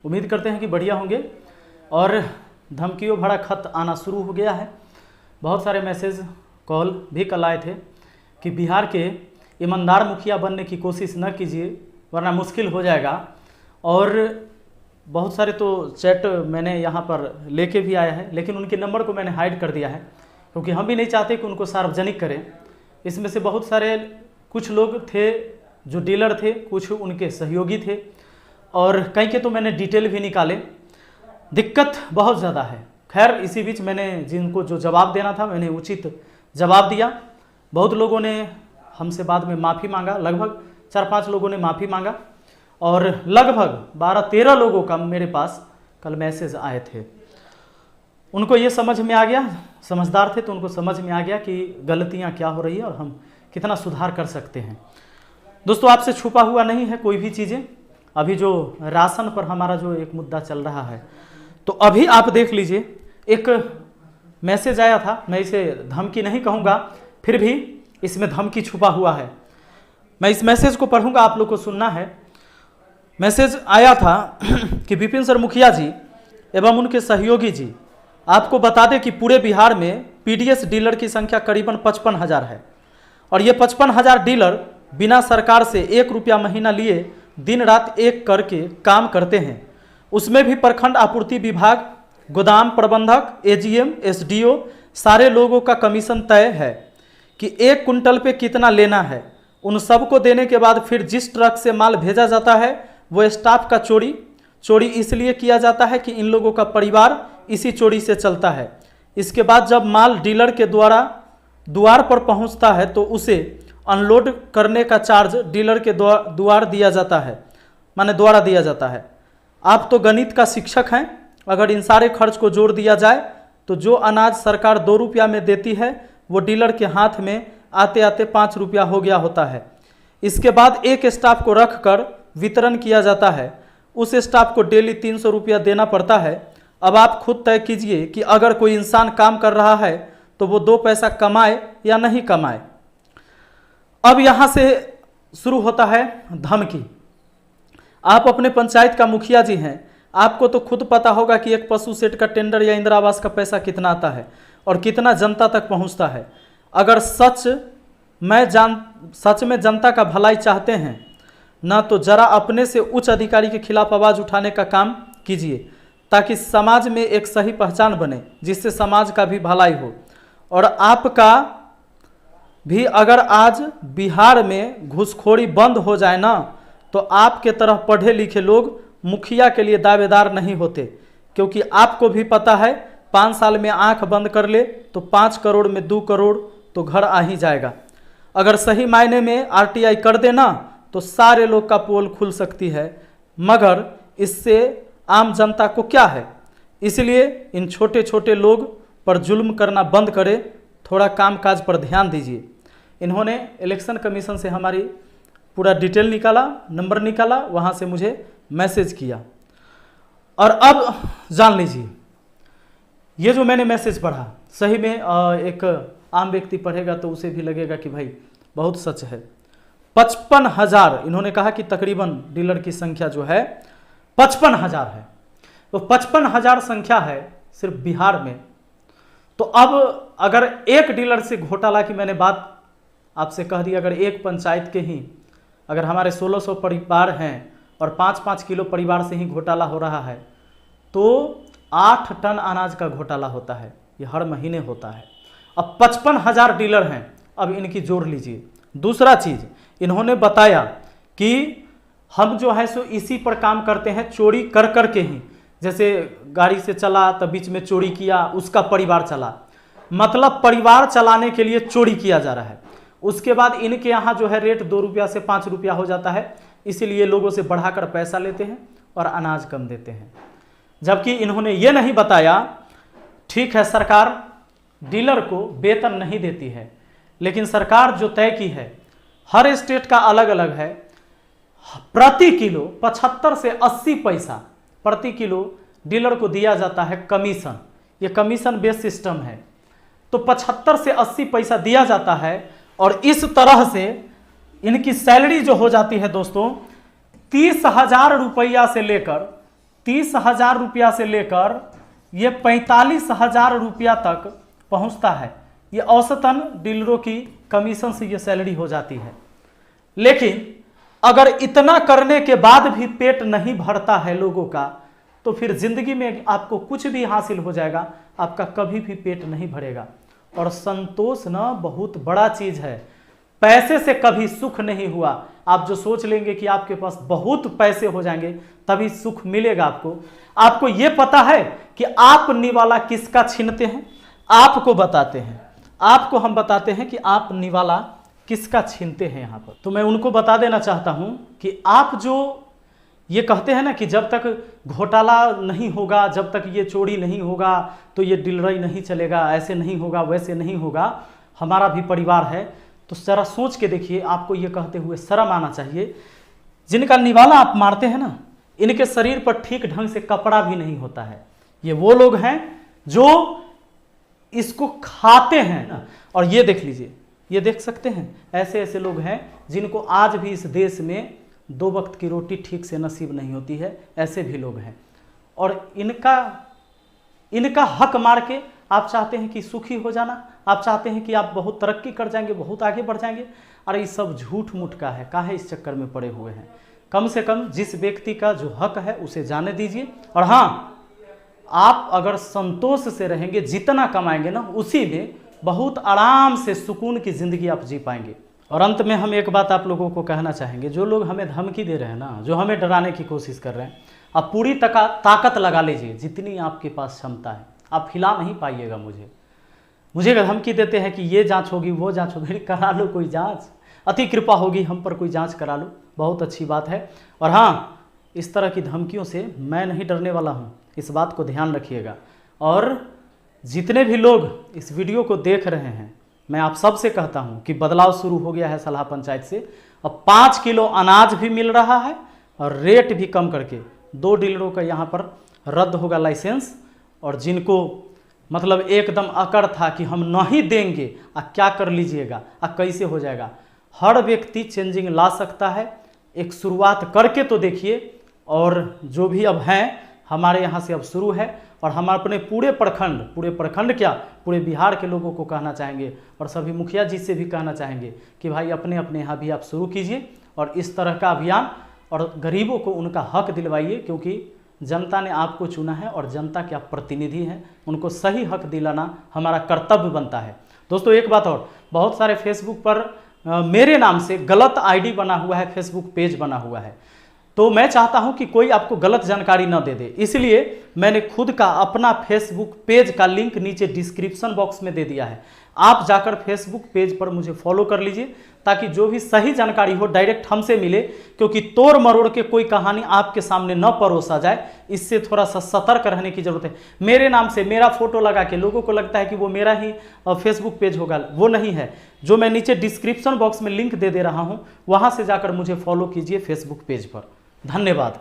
उम्मीद करते हैं कि बढ़िया होंगे। और धमकियों भरा खत आना शुरू हो गया है। बहुत सारे मैसेज कॉल भी कल आए थे कि बिहार के ईमानदार मुखिया बनने की कोशिश न कीजिए वरना मुश्किल हो जाएगा। और बहुत सारे तो चैट मैंने यहाँ पर लेके भी आया है, लेकिन उनके नंबर को मैंने हाइड कर दिया है क्योंकि हम भी नहीं चाहते कि उनको सार्वजनिक करें। इसमें से बहुत सारे कुछ लोग थे जो डीलर थे, कुछ उनके सहयोगी थे और कई के तो मैंने डिटेल भी निकाले। दिक्कत बहुत ज़्यादा है। खैर इसी बीच मैंने जिनको जो जवाब देना था मैंने उचित जवाब दिया। बहुत लोगों ने हमसे बाद में माफ़ी मांगा, लगभग 4-5 लोगों ने माफ़ी मांगा और लगभग 12-13 लोगों का मेरे पास कल मैसेज आए थे। उनको ये समझ में आ गया, समझदार थे तो उनको समझ में आ गया कि गलतियाँ क्या हो रही है और हम कितना सुधार कर सकते हैं। दोस्तों आपसे छुपा हुआ नहीं है कोई भी चीज़ें। अभी जो राशन पर हमारा जो एक मुद्दा चल रहा है, तो अभी आप देख लीजिए एक मैसेज आया था। मैं इसे धमकी नहीं कहूँगा, फिर भी इसमें धमकी छुपा हुआ है। मैं इस मैसेज को पढ़ूंगा, आप लोग को सुनना है। मैसेज आया था कि विपिन सर मुखिया जी एवं उनके सहयोगी जी, आपको बता दें कि पूरे बिहार में पीडीएस डीलर की संख्या करीबन 55,000 है और ये 55,000 डीलर बिना सरकार से 1 रुपया महीना लिए दिन रात एक करके काम करते हैं। उसमें भी प्रखंड आपूर्ति विभाग, गोदाम प्रबंधक, एजीएम, एसडीओ सारे लोगों का कमीशन तय है कि 1 कुंटल पे कितना लेना है। उन सबको देने के बाद फिर जिस ट्रक से माल भेजा जाता है वो स्टाफ का चोरी इसलिए किया जाता है कि इन लोगों का परिवार इसी चोरी से चलता है। इसके बाद जब माल डीलर के द्वार पर पहुंचता है तो उसे अनलोड करने का चार्ज डीलर के द्वारा दिया जाता है। आप तो गणित का शिक्षक हैं, अगर इन सारे खर्च को जोड़ दिया जाए तो जो अनाज सरकार 2 रुपया में देती है वो डीलर के हाथ में आते आते 5 रुपया हो गया होता है। इसके बाद एक स्टाफ को रख कर वितरण किया जाता है। उस स्टाफ को डेली 300 रुपया देना पड़ता है। अब आप खुद तय कीजिए कि अगर कोई इंसान काम कर रहा है तो वो 2 पैसा कमाए या नहीं कमाए। अब यहाँ से शुरू होता है धमकी। आप अपने पंचायत का मुखिया जी हैं, आपको तो खुद पता होगा कि एक पशु सेट का टेंडर या इंदिरा आवास का पैसा कितना आता है और कितना जनता तक पहुँचता है। अगर सच में जनता का भलाई चाहते हैं ना तो जरा अपने से उच्च अधिकारी के खिलाफ आवाज़ उठाने का काम कीजिए ताकि समाज में एक सही पहचान बने जिससे समाज का भी भलाई हो। और आपका भी अगर आज बिहार में घूसखोरी बंद हो जाए ना तो आपके तरह पढ़े लिखे लोग मुखिया के लिए दावेदार नहीं होते, क्योंकि आपको भी पता है 5 साल में आंख बंद कर ले तो 5 करोड़ में 2 करोड़ तो घर आ ही जाएगा। अगर सही मायने में आरटीआई कर देना तो सारे लोग का पोल खुल सकती है, मगर इससे आम जनता को क्या है। इसलिए इन छोटे छोटे लोग पर जुल्म करना बंद करें, थोड़ा कामकाज पर ध्यान दीजिए। इन्होंने इलेक्शन कमीशन से हमारी पूरा डिटेल निकाला, नंबर निकाला, वहाँ से मुझे मैसेज किया। और अब जान लीजिए ये जो मैंने मैसेज पढ़ा, सही में एक आम व्यक्ति पढ़ेगा तो उसे भी लगेगा कि भाई बहुत सच है। 55,000 इन्होंने कहा कि तकरीबन डीलर की संख्या जो है 55,000 है। तो 55,000 संख्या है सिर्फ बिहार में। तो अब अगर एक डीलर से घोटाला की मैंने बात आपसे कह दी, अगर एक पंचायत के ही अगर हमारे 1600 परिवार हैं और 5-5 किलो परिवार से ही घोटाला हो रहा है तो 8 टन अनाज का घोटाला होता है। ये हर महीने होता है। अब 55,000 डीलर हैं, अब इनकी जोड़ लीजिए। दूसरा चीज़ इन्होंने बताया कि हम जो है सो इसी पर काम करते हैं, चोरी कर कर के ही। जैसे गाड़ी से चला तो बीच में चोरी किया, उसका परिवार चला, मतलब परिवार चलाने के लिए चोरी किया जा रहा है। उसके बाद इनके यहाँ जो है रेट 2 रुपया से 5 रुपया हो जाता है, इसीलिए लोगों से बढ़ाकर पैसा लेते हैं और अनाज कम देते हैं। जबकि इन्होंने ये नहीं बताया, ठीक है सरकार डीलर को वेतन नहीं देती है, लेकिन सरकार जो तय की है हर स्टेट का अलग अलग है। प्रति किलो 75 से 80 पैसा प्रति किलो डीलर को दिया जाता है कमीशन। ये कमीशन बेस सिस्टम है, तो 75 से 80 पैसा दिया जाता है। और इस तरह से इनकी सैलरी जो हो जाती है दोस्तों 30,000 रुपया से लेकर 30,000 रुपया से लेकर ये 45,000 रुपया तक पहुंचता है। ये औसतन डीलरों की कमीशन से ये सैलरी हो जाती है। लेकिन अगर इतना करने के बाद भी पेट नहीं भरता है लोगों का, तो फिर जिंदगी में आपको कुछ भी हासिल हो जाएगा, आपका कभी भी पेट नहीं भरेगा। और संतोष ना बहुत बड़ा चीज है। पैसे से कभी सुख नहीं हुआ। आप जो सोच लेंगे कि आपके पास बहुत पैसे हो जाएंगे तभी सुख मिलेगा आपको यह पता है कि आप निवाला किसका छीनते हैं? आपको बताते हैं, आपको हम बताते हैं कि आप निवाला किसका छीनते हैं। यहां पर तो मैं उनको बता देना चाहता हूं कि आप जो ये कहते हैं ना कि जब तक घोटाला नहीं होगा, जब तक ये चोरी नहीं होगा तो ये डीलरी नहीं चलेगा, ऐसे नहीं होगा, वैसे नहीं होगा, हमारा भी परिवार है। तो जरा सोच के देखिए, आपको ये कहते हुए शर्म आना चाहिए। जिनका निवाला आप मारते हैं ना, इनके शरीर पर ठीक ढंग से कपड़ा भी नहीं होता है। ये वो लोग हैं जो इसको खाते हैं ना। और ये देख लीजिए, ये देख सकते हैं, ऐसे ऐसे लोग हैं जिनको आज भी इस देश में 2 वक्त की रोटी ठीक से नसीब नहीं होती है। ऐसे भी लोग हैं और इनका हक मार के आप चाहते हैं कि सुखी हो जाना, आप चाहते हैं कि आप बहुत तरक्की कर जाएंगे, बहुत आगे बढ़ जाएंगे। अरे ये सब झूठ मूठ का है, काहे इस चक्कर में पड़े हुए हैं। कम से कम जिस व्यक्ति का जो हक है उसे जाने दीजिए। और हाँ, आप अगर संतोष से रहेंगे, जितना कमाएंगे ना उसी में बहुत आराम से सुकून की जिंदगी आप जी पाएंगे। और अंत में हम एक बात आप लोगों को कहना चाहेंगे, जो लोग हमें धमकी दे रहे हैं ना, जो हमें डराने की कोशिश कर रहे हैं, आप पूरी ताकत लगा लीजिए जितनी आपके पास क्षमता है। आप हिला नहीं पाइएगा मुझे धमकी देते हैं कि ये जांच होगी, वो जांच होगी, करा लो कोई जांच, अति कृपा होगी हम पर कोई जांच करा लो, बहुत अच्छी बात है। और हाँ, इस तरह की धमकियों से मैं नहीं डरने वाला हूँ, इस बात को ध्यान रखिएगा। और जितने भी लोग इस वीडियो को देख रहे हैं, मैं आप सबसे कहता हूँ कि बदलाव शुरू हो गया है सलाह पंचायत से। अब 5 किलो अनाज भी मिल रहा है और रेट भी कम करके 2 डीलरों का यहाँ पर रद्द होगा लाइसेंस। और जिनको मतलब एकदम अकड़ था कि हम नहीं देंगे, क्या कर लीजिएगा, कैसे हो जाएगा, हर व्यक्ति चेंजिंग ला सकता है। एक शुरुआत करके तो देखिए। और जो भी अब हैं, हमारे यहाँ से अब शुरू है। और हम अपने पूरे प्रखंड क्या, पूरे बिहार के लोगों को कहना चाहेंगे और सभी मुखिया जी से भी कहना चाहेंगे कि भाई अपने अपने यहाँ भी आप शुरू कीजिए और इस तरह का अभियान, और गरीबों को उनका हक दिलवाइए, क्योंकि जनता ने आपको चुना है और जनता के आप प्रतिनिधि हैं। उनको सही हक दिलाना हमारा कर्तव्य बनता है। दोस्तों एक बात और, बहुत सारे फेसबुक पर मेरे नाम से गलत आईडी बना हुआ है, फेसबुक पेज बना हुआ है। तो मैं चाहता हूं कि कोई आपको गलत जानकारी न दे दे, इसलिए मैंने खुद का अपना फेसबुक पेज का लिंक नीचे डिस्क्रिप्शन बॉक्स में दे दिया है। आप जाकर फेसबुक पेज पर मुझे फॉलो कर लीजिए, ताकि जो भी सही जानकारी हो डायरेक्ट हमसे मिले, क्योंकि तोड़ मरोड़ के कोई कहानी आपके सामने न परोसा जाए, इससे थोड़ा सा सतर्क रहने की जरूरत है। मेरे नाम से मेरा फोटो लगा के लोगों को लगता है कि वो मेरा ही फेसबुक पेज होगा, वो नहीं है। जो मैं नीचे डिस्क्रिप्शन बॉक्स में लिंक दे रहा हूँ, वहाँ से जाकर मुझे फॉलो कीजिए फेसबुक पेज पर। धन्यवाद।